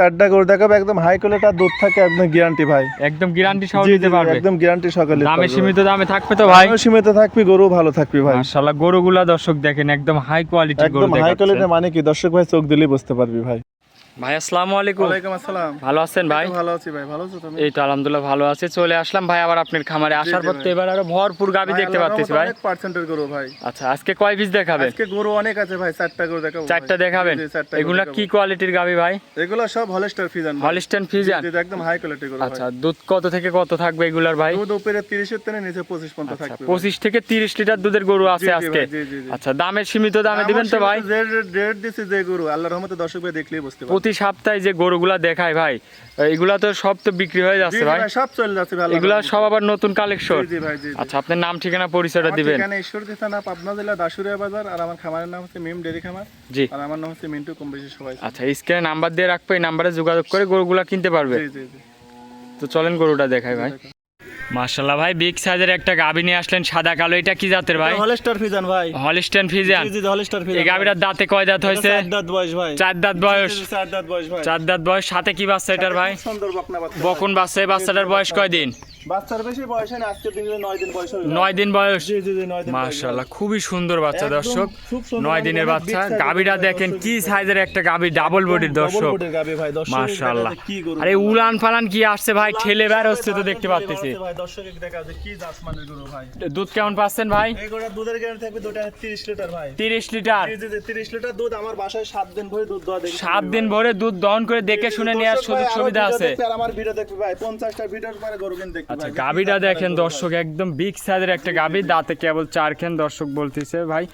চারটা গরু দেখাবো একদম হাই কোয়ালিটি, আর দুধ থাকে একদম গ্যারান্টি ভাই, একদম গ্যারান্টি সহ নিতে পারবে, একদম গ্যারান্টি সকালে দামে সীমিত দামে থাকবে তো ভাই? সীমিত থাকবে, গরু ভালো থাকবে ভাই। মাশাআল্লাহ, গরুগুলা দর্শক দেখেন একদম হাই কোয়ালিটির গরু একদম হাই কোয়ালিটি, মানে কি দর্শক ভাই চোখ দিলেই বুঝতে পারবি ভাই। ভাই আসসালামু আলাইকুম। ওয়ালাইকুম আসসালাম। ভালো আছেন ভাই? ভালো আছি ভাই, ভালো আছো তুমি? এই তো আলহামদুলিল্লাহ ভালো আছি। চলে আসলাম ভাই আবার আপনার খামারে, আসার পর তো এবার আরো ভরপুর গাবি দেখতে পাচ্ছি ভাই। অনেক পার্সেন্টের গরু ভাই। আচ্ছা, আজকে কয় পিস দেখাবেন? আজকে গরু অনেক আছে ভাই, চারটা গরু দেখাবো। চারটা দেখাবেন? এগুলা কি কোয়ালিটির গাবি ভাই? এগুলো সব হলস্টার ফ্রিজিয়ান। হলস্টাইন ফ্রিজিয়ান একদম হাই কোয়ালিটির গরু। আচ্ছা, দুধ কত থেকে কত থাকবে এগুলার ভাই? দুধ উপরে 30 এর থেকে নিচে 25 পর্যন্ত থাকবে। 25 থেকে 30 লিটার দুধের গরু আছে আজকে। আচ্ছা, দামের সীমিত দামে দিবেন তো ভাই? রেট দিছি যে গরু, আল্লাহর রহমতে দর্শক ভাই দেখলেই বুঝতে পারবে। প্রতি সপ্তাহে যে গরুগুলা দেখায় ভাই, এগুলা তো সব তো বিক্রি হয়ে যাচ্ছে ভাই, সব চলে যাচ্ছে ভাই। এগুলা সব আবার নতুন কালেকশন। জি ভাই, জি। আচ্ছা, আপনার নাম ঠিকানা পরিচয়টা দিবেন। ঠিকানা ঈশ্বরদী থানা, পাবনা জেলা, দাসুরিয়া বাজার। আর আমার খামারের নাম হচ্ছে মিম ডেরি খামার। জি। আর আমার নাম হচ্ছে মিন্টু, কম বেশি সবাই। আচ্ছা, স্ক্রিনে নাম্বার দিয়ে রাখবো, এই নাম্বারে যোগাযোগ করে গরুগুলা কিনতে পারবে। জি জি জি। তো চলেন গরুটা দেখাই ভাই। মাশাআল্লাহ ভাই, বিগ সাইজের একটা গাভী নিয়ে আসলেন সাদা কালো, এটা কি জাতের ভাই? হলস্টার ফ্রিজিয়ান ভাই। Holstein Friesian. জি জি, হলস্টার ফ্রিজিয়ান। এই গাভীটার দাঁতে কয় দাঁত হয়েছে? 4 দাঁত বয়স ভাই। 4 দাঁত বয়স। 4 দাঁত বয়স ভাই। 4 দাঁত বয়স। সাথে কি বাচ্চা এটার ভাই? সুন্দর বকনা বাচ্চা। বকন বাচ্চা। এই বাচ্চাটার বয়স কয় দিন? বাচ্চার বেশি বয়স হয় না, আজকে দিনে 9 দিন বয়স হবে। 9 দিন বয়স। জি জি জি, 9 দিন। মাশাআল্লাহ, খুবই সুন্দর বাচ্চা দর্শক। খুব সুন্দর, 9 দিনের বাচ্চা। গাভীটা দেখেন কি সাইজের একটা গাভী, ডাবল বডির দর্শক। ডাবল বডির গাভী ভাই, দর্শক মাশাআল্লাহ। কি গরু। আরে উলান পালান কি আসছে ভাই, ঠেলে বের হচ্ছে তো দেখতে পাচ্ছি ভাই। দর্শক দেখা যায় কি জাতমানের গরু ভাই। দুধ কেমন পাচ্ছেন ভাই? এই গরুর দুধের গ্যারান্টি থাকবে দুটো 30 লিটার ভাই। 30 লিটার। জি জি জি, 30 লিটার দুধ। আমার বাসায় 7 দিন ভরে দুধ দোয়া দেখি। 7 দিন ভরে দুধ দহন করে দেখে শুনে নেওয়ার সুযোগ সুবিধা আছে। আর আমার ভিডিও দেখবে ভাই, 50টা ভিডিওর পরে গরু কিনে দেখবে আচ্ছা, ভাই। গাভীটা দেখেন দর্শক, একদম বিগ সাইজের একটা গাভী, দাঁতে কেবল 4 খেন দর্শক বলতেছে ভাই।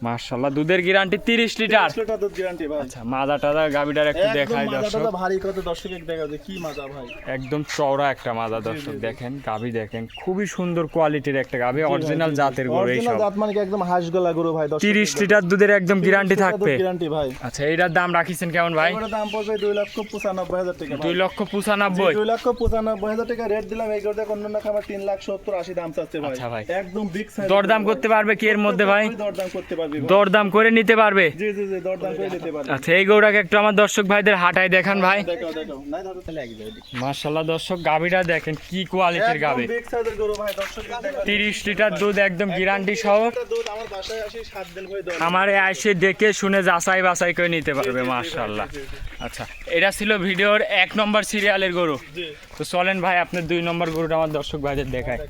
মাশাআল্লাহ, দুধের গ্যারান্টি 30 লিটার। 30 লিটার দুধ গ্যারান্টি ভাই। আচ্ছা, মাজা টাদা গাভীটার একটু দেখাই দর্শক। মাজাটা ভারী কত দর্শক দেখা যায় কি মাজা ভাই। একদম চওড়া একটা মাজা দর্শক দেখেন, গাভী দেখেন খুবই সুন্দর কোয়ালিটির একটা গাভী, অরিজিনাল জাতের গরু। এই অরিজিনাল সব জাত মানে কি একদম হাঁসগলা গরু ভাই। 30 লিটার দুধের একদম গ্যারান্টি থাকবে। গ্যারান্টি ভাই। আচ্ছা, এটার দাম রাখিছেন কেমন ভাই? এটার দাম পড়বে 2,95,000 টাকা। 2,95,000। 2,95,000 টাকা রেট দিলাম। এই গরুটা অন্য খাবার 3,70,80 দাম চাচ্ছে ভাই। আচ্ছা ভাই, একদম বিগ সাইজ। দরদাম করতে পারবে কি এর মধ্যে ভাই? দরদাম করতে পারবি ভাই। দরদাম করে নিতে পারবে। জি জি জি, দরদাম করে নিতে পারবি। আচ্ছা, এই গরুটাকে একটু আমার দর্শক ভাইদের হাঁটায় দেখান ভাই। দেখাও দেখাও। নাই ধরো তাহলে আগে যাও। মাশাআল্লাহ দর্শক, গাভীটা দেখেন কি কোয়ালিটির গাভী। বিগ সাইজের গরু ভাই, দর্শক দেখা। 30 লিটার দুধ একদম গ্যারান্টি সহ। দুধ আমার বাসায় আসি 7 দিন ভরে দোয়া। আমারে এসে দেখে শুনে যাচাই বাছাই করে নিতে পারবে। মাশাআল্লাহ। আচ্ছা, এটা ছিল ভিডিওর 1 নম্বর সিরিয়ালের গরু। জি। তো চলেন ভাই আপনার 2 নম্বর গরুটা আমার দর্শক ভাইদের দেখায়।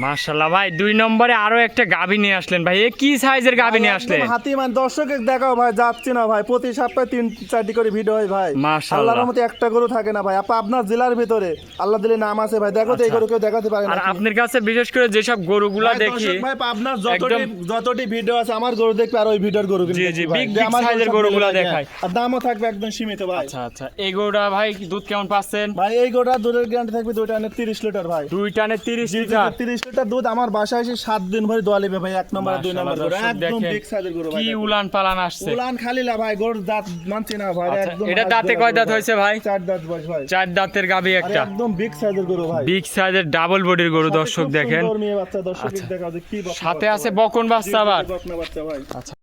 মাশাআল্লাহ ভাই, 2 নম্বরে আরো একটা গাভী নিয়ে আসলেন ভাই। এ কি সাইজের গাভী নিয়ে আসলেন? হাতি মানে দর্শক দেখাও ভাই, যাচ্ছে না ভাই। প্রতি সপ্তাহে 3-4টি করে ভিডিও হয় ভাই। মাশাআল্লাহ। আল্লাহর রহমতে একটা গরু থাকে না ভাই। আপনার জেলার ভিতরে আল্লাহ দিলে নাম আছে ভাই, দেখো তো এই গরু কেউ দেখাতে পারে না। আর আপনার কাছে বিশেষ করে যেসব গরুগুলা ভাই, দেখি দর্শক ভাই, আপনার যতটি ভিডিও আছে আমার গরু দেখবে, আর ওই ভিডিওর গরু জি জি, বিগ সাইজের গরুগুলা দেখায়। আর দামও থাকবে একদম সীমিত ভাই। আচ্ছা আচ্ছা, এই গরুটা ভাই দুধ কেমন পাচ্ছেন ভাই? এই গরুটা দুধের গ্যারান্টি থাকবে 2 টানে 30 লিটার ভাই। 2 টানে 30 লিটার। 30 লিটার দুধ আমার বাসায় এসে 7 দিন ভরে দোয়া লিবে ভাই। 1 নম্বর 2 নম্বর গরু একদম বিগ সাইজের গরু ভাই। কি উলান পালান আসছে। উলান খালিলা ভাই, গরুর দাঁত মানছি না ভাই। একদম এটা দাঁতে কয় দাঁত হয়েছে ভাই? 4 দাঁত বয়স ভাই। 4 দাঁতের গাভী একটা। একদম বিগ সাইজের গরু ভাই। বিগ সাইজের ডাবল বডির গরু দর্শক দেখেন। সুন্দর মেয়ে বাচ্চা, দর্শক দেখাও যে কি বাচ্চা। সাথে আছে বকন বাচ্চা আবার। বকনা বাচ্চা ভাই। আচ্ছা,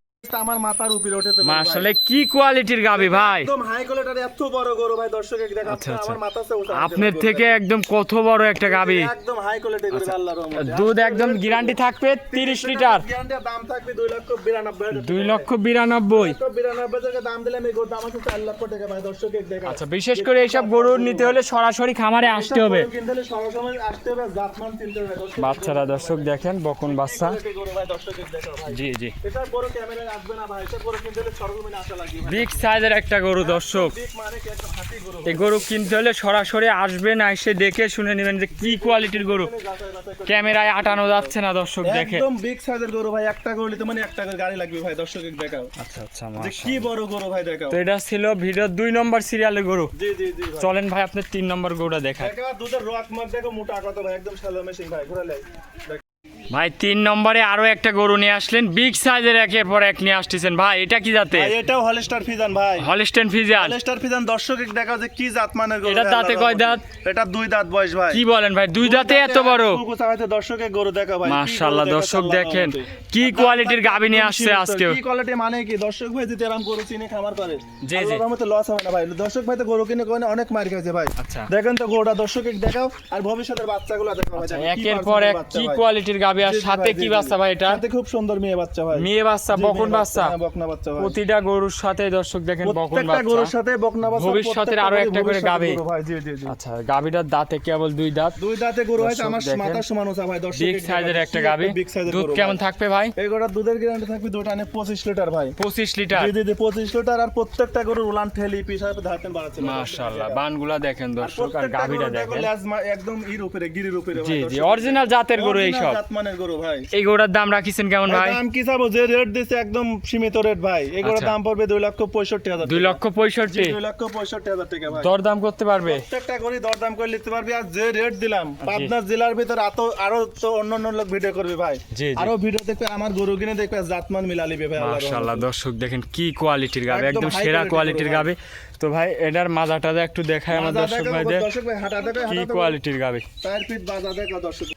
আমার মাথার উপরে উঠেছে ভাই। মাশাআল্লাহ, কি কোয়ালিটির গাভী ভাই। একদম হাই কোয়ালিটির এত বড় গরু ভাই, দর্শক দেখাচ্ছে আমার মাথা থেকে উঠে। আপনার থেকে একদম কত বড় একটা গাভী। একদম হাই কোয়ালিটির গরু আল্লাহর রহমতে। দুধ একদম গ্যারান্টি থাকবে 30 লিটার। গ্যারান্টি দাম থাকবে 2,92,000। 2,92,000। 2,92,000 টাকা দাম দিলাম। এই গরুর দাম আছে 4 লক্ষ টাকা ভাই, দর্শক দেখা। আচ্ছা, বিশেষ করে এইসব গরু নিতে হলে সরাসরি খামারে আসতে হবে। কিনতে হলে সরাসরি আসতে হবে, জাতমান চিনতে হবে দর্শক। বাচ্চারা দর্শক দেখেন, বকন বাচ্চা। গরু ভাই, দর্শক দেখা ভাই। জি জি, এটা বড় ক্যামেরায় আসবে না ভাই। এটা বড় কিনতে হলে সরজমিনে আসা লাগবে ভাই। বিগ সাইজের একটা গরু দর্শক। বিগ মানে কি একদম হাতি গরু। এই গরু কিনতে হলে সরাসরি আসবেন, এসে দেখে শুনে নেবেন যে কি কোয়ালিটির গরু। ক্যামেরায় আটানো যাচ্ছে না দর্শক দেখে। একদম বিগ সাইজের গরু ভাই। একটা গরু নিতে মানে একটা করে গাড়ি লাগবে ভাই, দর্শক দেখাও। আচ্ছা আচ্ছা, যে কি বড় গরু ভাই দেখাও। তো এটা ছিল ভিডিও 2 নম্বর সিরিয়ালের গরু। জি জি জি ভাই। চলেন ভাই আপনার 3 নম্বর গরুটা দেখায়। একেবারে দুধের রক মাছ দেখো, মোটা কত ভাই, একদম সাদা মেশিন ভাই। ঘুরে লাই। ভাই 3 নম্বরে আরো একটা গরু নিয়ে আসলেন, বিগ সাইজের একের পর এক নিয়ে আসতেছেন ভাই, এটা কি জাতে? ভাই এটাও হলস্টার ফিজান ভাই, হলস্টেন ফিজিয়ান। হলস্টার ফিজান দর্শক দেখাও যে কি জাত মানের গরু। এটা দাঁতে কয় দাঁত? এটা 2 দাঁত বয়স ভাই। কি বলেন ভাই, 2 দাঁতে এত বড়? দর্শকের গরু দেখা ভাই, মাশাআল্লাহ দর্শক দেখেন কি কোয়ালিটির গাবি নিয়ে আসছে আজকে। কি কোয়ালিটি মানে কি দর্শক ভাই, যদি এরকম গরু চিনে খামার করে জি জি, আল্লাহর রহমতে লস হবে না ভাই। দর্শক ভাই তো গরু কিনে কোনে অনেক মার খাইছে ভাই। আচ্ছা দেখেন তো গরুটা দর্শকে দেখাও, আর ভবিষ্যতের বাচ্চাগুলো দেখাও ভাই। দেখেন কি একের পর এক বাচ্চা কি ভাই। কোয়ালিটির গাবি, আর জি জি সাথে ভাই, কি জি জি। বাচ্চা ভাই? এটা সাথে খুব সুন্দর মেয়ে বাচ্চা ভাই। মেয়ে বাচ্চা, জি, বকন মেয়ে বাচ্চা। হ্যাঁ, বকনা বাচ্চা ভাই। প্রতিটা গরুর সাথে দর্শক দেখেন বকন প্রত্যেকটা গরুর বাচ্চা। সাথে বকনা বাচ্চা, ভবিষ্যতের আরো একটা করে গাবি। ভাই জি জি জি। আচ্ছা গাবিটার দাঁতে কেবল 2 দাঁত, 2 দাঁতে গরু হয়, দর্শক আমার দেখেন। মাথার সমান ওজা ভাই। দর্শক বিগ সাইজের একটা গাবি। দুধ কেমন থাকবে ভাই? এই গরুটার দুধের গ্যারান্টি থাকবে দুটানে 25 লিটার ভাই। 25 লিটার। জি জি জি 25 লিটার। আর প্রত্যেকটা গরুর উলান ঠেলি পিছাবে ধারতেন বাড়াচ্ছে মাশাআল্লাহ বানগুলা দেখেন দর্শক, আর গাবিটা দেখেন। একদম ইর উপরে গিরির উপরে জি জি, অরিজিনাল জাতের গরু এই সব। জাতমানের গরু ভাই। এই গরুটার দাম রাখিছেন কেমন ভাই? দাম কি চাবো, যে রেট দিছে একদম সীমিত রেট ভাই। এই গরুর আচ্ছা। দাম পড়বে 2,65,000। 2,65,000। 2,65,000 টাকা ভাই। দরদাম করতে পারবে? প্রত্যেকটা করে দরদাম করে নিতে পারবি। আর যে রেট দিলাম, পাবনা জেলার ভিতর আরো তো অন্য লোক ভিডিও করবে ভাই। জি জি, আরো ভিডিও দেখবে, আমার গরু কিনে দেখবে, জাতমান মিলা লিবে ভাই। আল্লাহর মাশাআল্লাহ রহমতে। দর্শক দেখেন কি কোয়ালিটির গাবে, একদম একদম high সেরা quality কোয়ালিটির গরু গাবে। তো ভাই এটার মাজাটা একটু দেখায় আমার বাজা দর্শক দেখো, ভাইদের, দর্শক ভাই হাঁটা দেবে, কি হাঁটা দেবে। কোয়ালিটির গাবে। 4 ফিট বাজা দেখো দর্শক।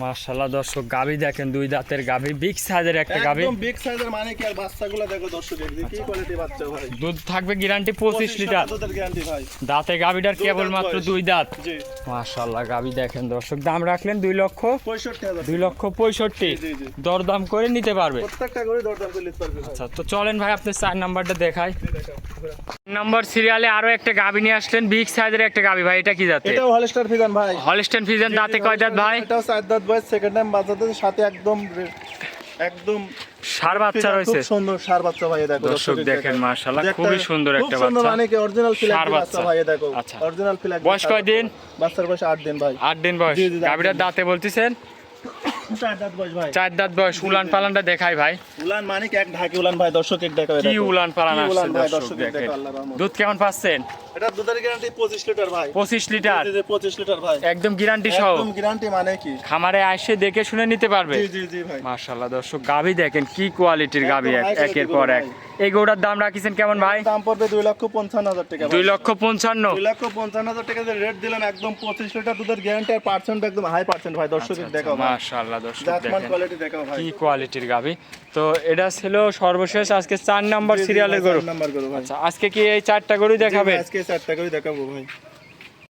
মাশাআল্লাহ দর্শক গাবি দেখেন, 2 দাঁতের গাবি, বিগ সাইজের একটা গাবি। একদম বিগ সাইজের মানে কি, আর বাচ্চাগুলো দেখো দর্শক, দেখি কি কোয়ালিটি বাচ্চা ভাই। দুধ থাকবে গ্যারান্টি 25 লিটার। দুধের গ্যারান্টি ভাই। দাঁতে গাবিটার কেবল মাত্র বয়স। 2 দাঁত। জি মাশাআল্লাহ গাবি দেখেন দর্শক, দাম রাখলেন 2,65,000। 65,000। জি জি। দরদাম করে নিতে পারবে। প্রত্যেকটা করে দরদাম করে নিতে পারবে ভাই। আচ্ছা তো চলেন ভাই আপনি 4 নাম্বারটা দেখাই। দেখাও। নম্বর সিরিয়ালে আরো একটা গাবি নিয়ে আসলেন, বিগ সাইজের একটা গাবি ভাই, এটা কি জাতে? এটাও হলস্টার ফিজান ভাই। Holstein Friesian. দাঁতে কয় দাঁত ভাই? এটাও 4 দাঁত বয়স, সেকেন্ড টাইম বাচ্চাদের সাথে একদম সার বাচ্চা খুব রয়েছে সুন্দর সার বাচ্চা ভাই। দেখো দর্শক দেখেন, মাশাআল্লাহ যে একটা খুবই সুন্দর খুব একটা সুন্দর বাচ্চা। মানে কি অরিজিনাল ফিলার ষাঁড় বাচ্চা বাচ্চা। ভাই। দেখো আচ্ছা। Original filler. বয়স কয় দিন? বাচ্চার বয়স 8 দিন ভাই। 8 দিন বয়স। জি, জি, জি, গাবিটার দাঁতে বলতেছেন 4 দাঁত বয়স ভাই। 4 দাঁত বয়স। উলান পালানটা দেখাই ভাই, উলান মানে কি এক ঢাকি উলান ভাই। দর্শক দেখাবে কি উলান পালান আসছে ভাই। দর্শক দর্শক দেখেন। দেখো আল্লাহর রহমতে। দুধ কেমন পাচ্ছেন? এটা দুধের গ্যারান্টি 25 লিটার ভাই। 25 লিটার। জি জি 25 লিটার ভাই। একদম গ্যারান্টি সহ। একদম গ্যারান্টি মানে কি। খামারে আসে দেখে শুনে নিতে পারবে। জি জি জি ভাই। মাশাআল্লাহ দর্শক গাবি দেখেন কি কোয়ালিটির গাবি, একদম high একের quality পর গরু এক। ভাই। এই গরুটার দাম রাখিছেন কেমন ভাই? দাম পড়বে 2,55,000 টাকা ভাই। 2,55,000। 2,55,000 টাকা যে রেট দিলাম, একদম 25 লিটার দুধের গ্যারান্টি। আর পার্সেন্ট একদম হাই পার্সেন্ট ভাই। দর্শক দেখাও ভাই। মাশাআল্লাহ দর্শক জাতমান দেখেন কোয়ালিটি দেখাও ভাই। কি কোয়ালিটির গাবি। তো এটা ছিল সর্বশেষ আজকে 4 নাম্বার জি, জি সিরিয়ালের ভাই, গরু। 4 নাম্বার গরু ভাই। আচ্ছা আজকে কি এই 4টা গরু দেখাবে? জি ভাই, আজকে 4টা করে দেখাবো ভাই।